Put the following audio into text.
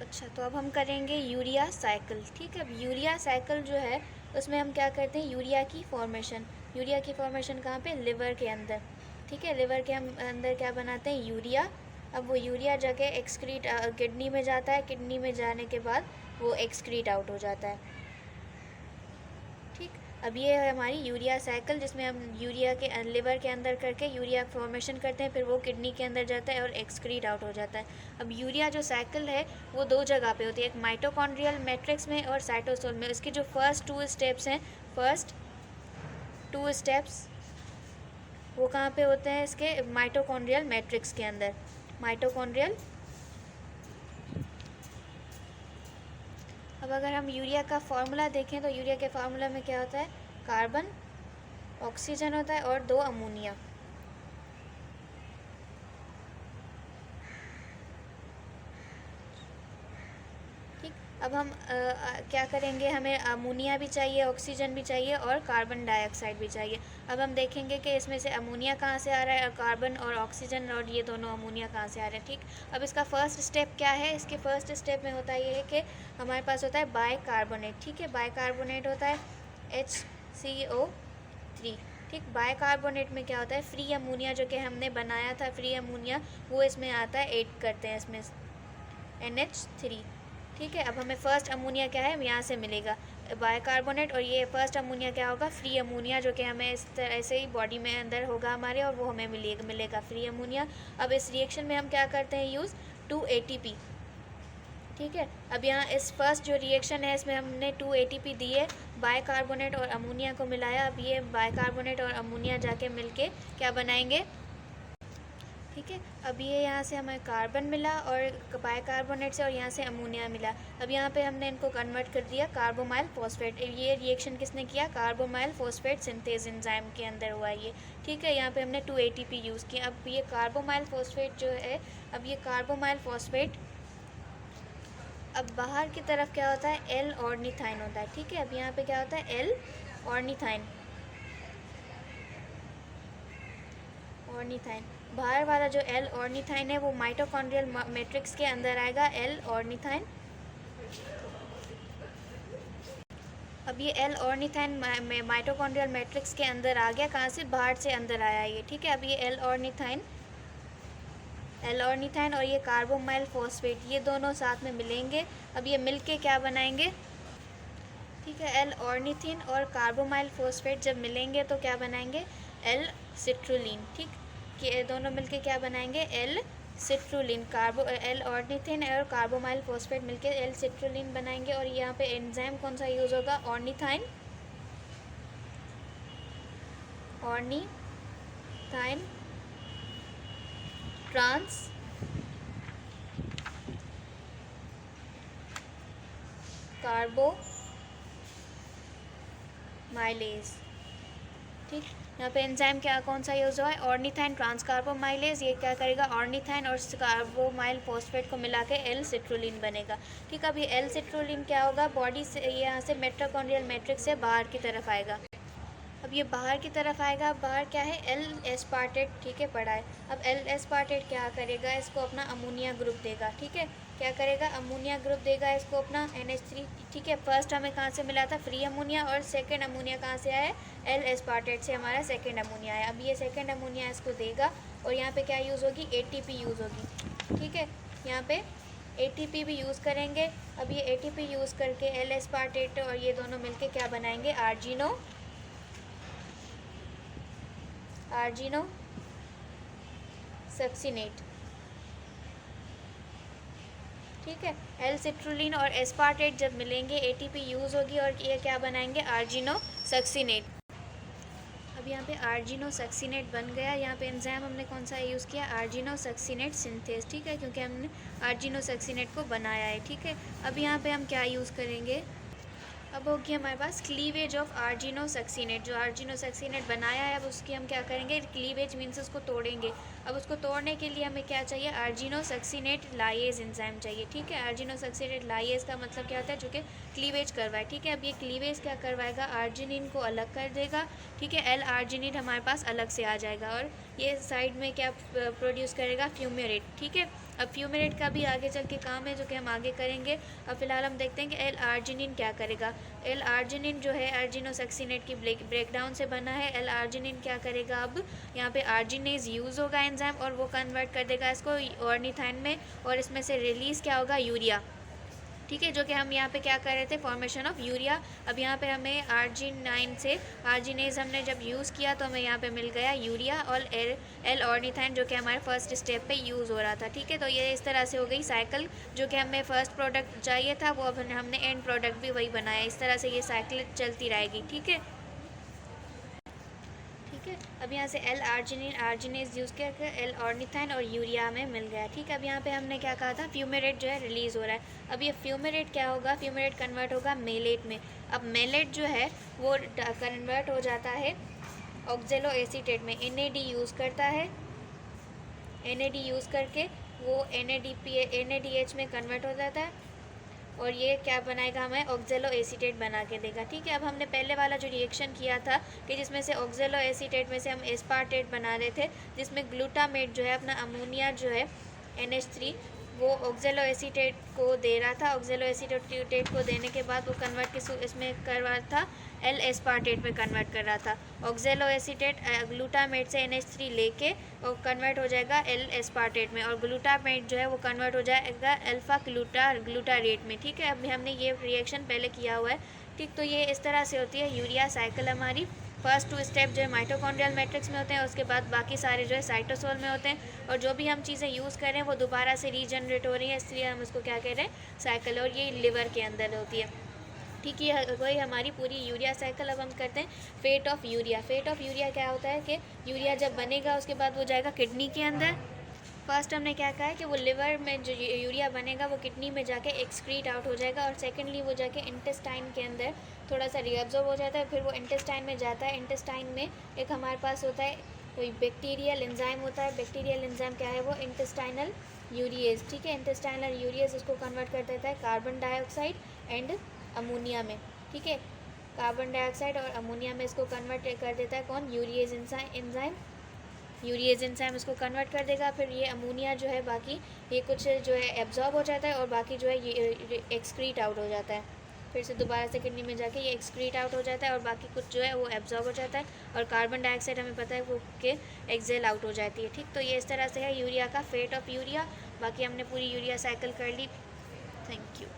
अच्छा, तो अब हम करेंगे यूरिया साइकिल। ठीक है, अब यूरिया साइकिल जो है उसमें हम क्या करते हैं, यूरिया की फॉर्मेशन कहाँ पे, लिवर के अंदर। ठीक है, लिवर के हम अंदर क्या बनाते हैं, यूरिया। अब वो यूरिया जाके एक्सक्रीट किडनी में जाता है, किडनी में जाने के बाद वो एक्सक्रीट आउट हो जाता है। ठीक, अब ये है हमारी यूरिया साइकिल, जिसमें हम यूरिया के लिवर के अंदर करके यूरिया फॉर्मेशन करते हैं, फिर वो किडनी के अंदर जाता है और एक्सक्रीट आउट हो जाता है। अब यूरिया जो साइकिल है वो दो जगह पे होती है, एक माइटोकॉन्ड्रियल मैट्रिक्स में और साइटोसोल में। इसके जो फर्स्ट टू स्टेप्स वो कहाँ पे होते हैं, इसके माइटोकॉन्ड्रियल मैट्रिक्स के अंदर। माइटोकॉन्ड्रियल। अब अगर हम यूरिया का फार्मूला देखें तो यूरिया के फार्मूला में क्या होता है, कार्बन, ऑक्सीजन होता है और 2 अमोनिया। ठीक, अब हम क्या करेंगे, हमें अमोनिया भी चाहिए, ऑक्सीजन भी चाहिए और कार्बन डाइऑक्साइड भी चाहिए। अब हम देखेंगे कि इसमें से अमोनिया कहाँ से आ रहा है और कार्बन और ऑक्सीजन और ये दोनों अमोनिया कहाँ से आ रहे हैं। ठीक, अब इसका फर्स्ट स्टेप क्या है, इसके फर्स्ट स्टेप में होता ये है कि हमारे पास होता है बाइकार्बोनेट। ठीक है, बाइकार्बोनेट होता है HCO3। ठीक, बाइकार्बोनेट में क्या होता है, फ्री अमोनिया जो कि हमने बनाया था, फ्री अमोनिया वो इसमें आता है, ऐड करते हैं इसमें NH3। ठीक है, अब हमें फर्स्ट अमोनिया क्या है, यहाँ से मिलेगा बाइकार्बोनेट, और ये फर्स्ट अमोनिया क्या होगा, फ्री अमोनिया, जो कि हमें इस तरह से ही बॉडी में अंदर होगा हमारे, और वो हमें मिलेगा फ्री अमोनिया। अब इस रिएक्शन में हम क्या करते हैं, यूज़ 2 ATP। ठीक है, अब यहाँ इस फर्स्ट जो रिएक्शन है इसमें हमने 2 ATP दिए, बाइकार्बोनेट और अमोनिया को मिलाया। अब ये बाइकार्बोनेट और अमोनिया जाके मिलके क्या बनाएंगे। ठीक है, अब ये यहाँ से हमें कार्बन मिला और बाइकार्बोनेट से, और यहाँ से अमोनिया मिला। अब यहाँ पे हमने इनको कन्वर्ट कर दिया कार्बोमाइल फॉस्फेट। ये रिएक्शन किसने किया, कार्बोमाइल फॉस्फेट सिंथेज एंजाइम के अंदर हुआ ये। ठीक है, यहाँ पे हमने 2 ATP यूज़ किया। अब ये कार्बोमाइल फॉस्फेट जो है, अब ये कार्बोमाइल फॉस्फेट अब बाहर की तरफ क्या होता है, एल ऑर्निथाइन होता है। ठीक है, अब यहाँ पे क्या होता है, एल ऑर्निथाइन। बाहर वाला जो एल ऑर्निथाइन है वो माइटोकॉन्ड्रियल मैट्रिक्स के अंदर आएगा, एल ऑर्निथाइन। अब ये एल ऑर्निथाइन माइटोकॉन्ड्रियल मैट्रिक्स के अंदर आ गया, कहाँ से, बाहर से अंदर आया ये। ठीक है, अब ये एल ऑर्निथाइन और ये कार्बोमाइल फॉस्फेट, ये दोनों साथ में मिलेंगे। अब ये मिलके क्या बनाएंगे, ठीक है, एल ऑर्निथिन और कार्बोमाइल फॉस्फेट जब मिलेंगे तो क्या बनाएंगे, एल सिट्रुलिन। ठीक, कि दोनों मिलके क्या बनाएंगे, एल सिट्रुलिन। एल ऑर्निथिन और कार्बोमाइल फॉस्फेट मिलके एल सिट्रुलिन बनाएंगे। और यहाँ पे एंजाइम कौन सा यूज़ होगा, ऑर्निथाइन ट्रांस कार्बोमाइलेज। ठीक, यहाँ पे एंजाइम क्या कौन सा यूज़ हुआ है, ऑर्निथाइन ट्रांसकार्बोमाइलेज। ये क्या करेगा, ऑर्निथाइन और कार्बोमाइल फॉस्फेट को मिला के एल सिट्रुलिन बनेगा। ठीक, अब ये एल सिट्रुलिन क्या होगा, बॉडी से यहाँ से मिटोकॉन्ड्रियल मैट्रिक्स से बाहर की तरफ आएगा। अब ये बाहर की तरफ आएगा, बाहर क्या है, एल एस्पार्टेट। ठीक है, पढ़ा है। अब एल एस्पार्टेट क्या करेगा, इसको अपना अमोनिया ग्रुप देगा। ठीक है, क्या करेगा, अमोनिया ग्रुप देगा इसको अपना NH3। ठीक है, फर्स्ट हमें कहाँ से मिला था, फ्री अमोनिया, और सेकेंड अमोनिया कहाँ से आया है, एल एस्पार्टेट से हमारा सेकेंड अमोनिया है। अब ये सेकेंड अमोनिया इसको देगा और यहाँ पे क्या यूज़ होगी, ATP यूज़ होगी। ठीक है, यहाँ पे ATP भी यूज़ करेंगे। अब ये ATP यूज़ करके एल एस्पार्टेट और ये दोनों मिलके क्या बनाएंगे, आर्जिनो सक्सिनेट। ठीक है, एल सिट्रुलिन और एस्पार्टेट जब मिलेंगे ATP यूज़ होगी और ये क्या बनाएंगे, आर्जिनो सक्सिनेट। अब यहाँ पे आर्जिनो सक्सिनेट बन गया। यहाँ पे एंजाइम हमने कौन सा यूज़ किया, आर्जिनो सक्सिनेट सिंथेज। ठीक है, क्योंकि हमने आर्जिनो सक्सिनेट को बनाया है। ठीक है, अब यहाँ पे हम क्या यूज़ करेंगे, अब होगी हमारे पास क्लीवेज ऑफ आर्जिनो सक्सिनेट। जो आर्जिनो सक्सिनेट बनाया है, अब उसकी हम क्या करेंगे, क्लीवेज मीन्स उसको तोड़ेंगे। अब उसको तोड़ने के लिए हमें क्या चाहिए, आर्जिनो सक्सिनेट लाइएज एंजाइम चाहिए। ठीक है, आर्जिनो सक्सिनेट लाइएज का मतलब क्या होता है, जो कि क्लीवेज करवाए। ठीक है, अब ये क्लीवेज क्या करवाएगा, आर्जिनिन को अलग कर देगा। ठीक है, एल आर्जिनिन हमारे पास अलग से आ जाएगा और ये साइड में क्या प्रोड्यूस करेगा, फ्यूमेरेट। ठीक है, अब फ्यूमेरेट का भी आगे चल के काम है जो कि हम आगे करेंगे। अब फिलहाल हम देखते हैं कि एल आर्जिनिन क्या करेगा। एल आर्जिनिन जो है आर्जिनोसक्सिनेट की ब्रेकडाउन से बना है। एल आर्जिनिन क्या करेगा, अब यहाँ पे आर्जिनेज यूज़ होगा एंजाइम और वो कन्वर्ट कर देगा इसको ऑर्निथाइन में, और इसमें से रिलीज़ क्या होगा, यूरिया। ठीक है, जो कि हम यहाँ पे क्या कर रहे थे, फॉर्मेशन ऑफ यूरिया। अब यहाँ पे हमें आर्जिनाइन से आर्जिनेज हमने जब यूज़ किया तो हमें यहाँ पे मिल गया यूरिया और एल ऑर्निथाइन जो कि हमारे फर्स्ट स्टेप पे यूज़ हो रहा था। ठीक है, तो ये इस तरह से हो गई साइकिल। जो कि हमें फर्स्ट प्रोडक्ट चाहिए था वो अब हमने एंड प्रोडक्ट भी वही बनाया। इस तरह से ये साइकिल चलती रहेगी। ठीक है, ठीक है। अब यहाँ से एल आर्जिनिन आर्जिनेज यूज़ करके एल ऑर्निथाइन और यूरिया में मिल गया। ठीक है, अब यहाँ पे हमने क्या कहा था, फ्यूमेरेट जो है रिलीज़ हो रहा है। अब ये फ्यूमेरेट क्या होगा, फ्यूमेरेट कन्वर्ट होगा मेलेट में। अब मेलेट जो है वो कन्वर्ट हो जाता है ऑक्जेलो एसीटेट में। NAD यूज़ करता है, NAD यूज़ करके वो NADH में कन्वर्ट हो जाता है और ये क्या बनाएगा, हमें ऑक्जेलो एसीटेट बना के देगा। ठीक है, अब हमने पहले वाला जो रिएक्शन किया था कि जिसमें से ऑक्जेलो एसीटेट में से हम एस्पार्टेट बना रहे थे, जिसमें ग्लूटामेट जो है अपना अमोनिया जो है NH3 वो ऑक्जेलो एसीटेट को दे रहा था। ऑक्जेलो एसीटेट को देने के बाद वो कन्वर्ट किस इसमें कर रहा था, एल एस्पार्टेट में कन्वर्ट कर रहा था। ऑक्जेलो एसीटेट ग्लूटामेट से NH3 लेके और कन्वर्ट हो जाएगा एल एस्पार्टेट में, और ग्लूटामेट जो है वो कन्वर्ट हो जाएगा अल्फा ग्लूटारेट में। ठीक है, अभी हमने ये रिएक्शन पहले किया हुआ है। ठीक, तो ये इस तरह से होती है यूरिया साइकिल हमारी। फर्स्ट 2 स्टेप जो है माइटोकॉन्ड्रियल मैट्रिक्स में होते हैं, उसके बाद बाकी सारे जो है साइटोसोल में होते हैं, और जो भी हम चीज़ें यूज़ कर रहे हैं वो दोबारा से रीजनरेट हो रही है, इसलिए हम उसको क्या कह रहे हैं, साइकिल। और ये लिवर के अंदर होती है। ठीक है, वही हमारी पूरी यूरिया साइकिल। अब हम करते हैं fate of urea. Fate of urea क्या होता है कि यूरिया जब बनेगा उसके बाद वो जाएगा किडनी के अंदर। फर्स्ट हमने क्या कहा है कि वो लिवर में जो यूरिया बनेगा वो किडनी में जाके एक्सक्रीट आउट हो जाएगा, और सेकेंडली वो जाके इंटेस्टाइन के अंदर थोड़ा सा रीअब्जॉर्ब हो जाता है, फिर वो इंटेस्टाइन में जाता है। इंटेस्टाइन में एक हमारे पास होता है कोई बैक्टीरियल एंजाइम होता है। बैक्टीरियल एंजाइम क्या है, वो इंटेस्टाइनल यूरिएज। ठीक है, इंटेस्टाइनल यूरिएज उसको कन्वर्ट कर देता है कार्बन डाइऑक्साइड एंड अमोनिया में। ठीक है, कार्बन डाइऑक्साइड और अमोनिया में इसको कन्वर्ट कर देता है कौन, यूरिएज एंजाइम। यूरिएज एंजाइम इसको कन्वर्ट कर देगा। फिर ये अमोनिया जो है बाकी ये कुछ जो है एब्जॉर्ब हो जाता है और बाकी जो है ये एक्सक्रीट आउट हो जाता है। फिर से दोबारा से किडनी में जाके ये एक्सक्रीट आउट हो जाता है और बाकी कुछ जो है वो एब्जॉर्ब हो जाता है, और कार्बन डाइऑक्साइड हमें पता है वो के एक्सेल आउट हो जाती है। ठीक, तो ये इस तरह से है यूरिया का फेट ऑफ यूरिया। बाकी हमने पूरी यूरिया साइकिल कर ली। Thank you.